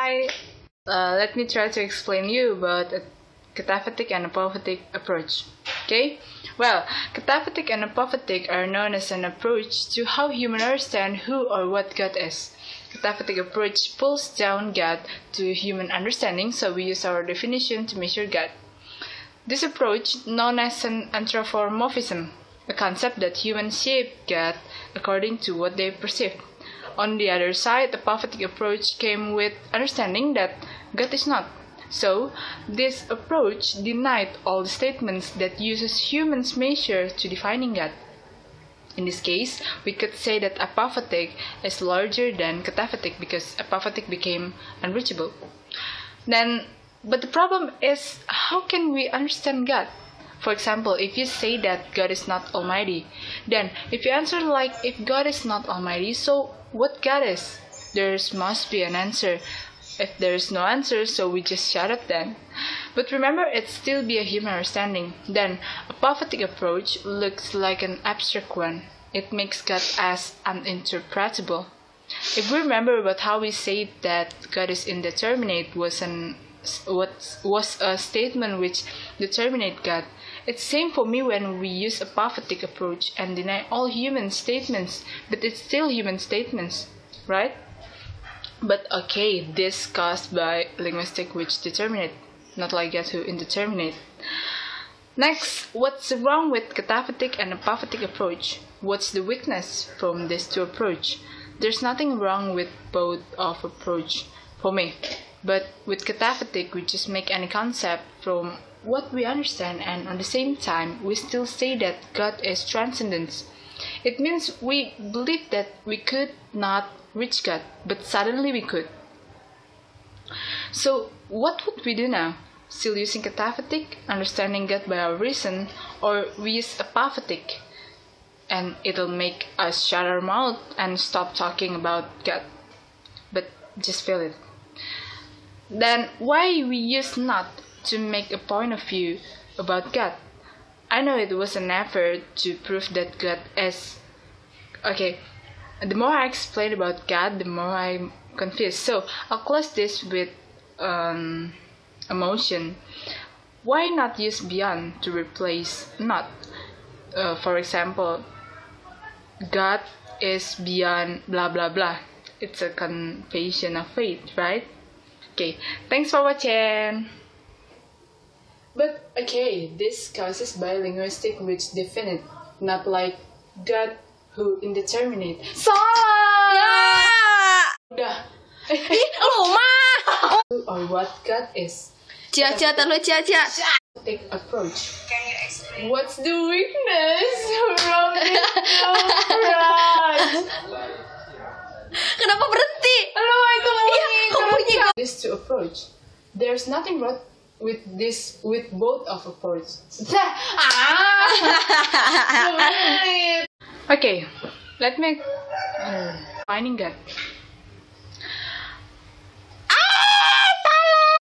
Hi! Let me try to explain you about a cataphatic and apophatic approach. Okay? Well, cataphatic and apophatic are known as an approach to how humans understand who or what God is. Cataphatic approach pulls down God to human understanding, so we use our definition to measure God. This approach, known as an anthropomorphism, a concept that humans shape God according to what they perceive. On the other side, the apophatic approach came with understanding that God is not. So, this approach denied all the statements that uses humans measure to defining God. In this case, we could say that apophatic is larger than cataphatic because apophatic became unreachable. But the problem is, how can we understand God? For example, if you say that God is not almighty, then if you answer like, if God is not almighty, so what God is? There must be an answer. If there is no answer, so we just shut up then. But remember, it still be a human understanding. Then, apophatic approach looks like an abstract one. It makes God as uninterpretable. If we remember about how we say that God is indeterminate was a statement which determinate God. It's same for me when we use apophatic approach and deny all human statements, but it's still human statements, right? But okay, this caused by linguistic which determinate, not like God who indeterminate. Next, what's wrong with cataphatic and apophatic approach? What's the weakness from these two approach? There's nothing wrong with both of approach for me. But with cataphatic, we just make any concept from what we understand, and at the same time, we still say that God is transcendence. It means we believe that we could not reach God, but suddenly we could. So, what would we do now? Still using cataphatic, understanding God by our reason, or we use apophatic, and it'll make us shut our mouth and stop talking about God. But just feel it. Then why we use not to make a point of view about God? I know it was an effort to prove that God is... Okay, the more I explain about God, the more I'm confused. So I'll close this with emotion. Why not use beyond to replace not? For example, God is beyond blah blah blah. It's a confession of faith, right? Okay, thanks for watching. But okay, this causes by linguistic which definite, not like God who indeterminate. Udah. Or what God is. Take approach. Can you explain? What's the weakness from this approach? Kenapa berhenti? This to approach. There's nothing wrong with this with both of approach. Okay, let me finding God.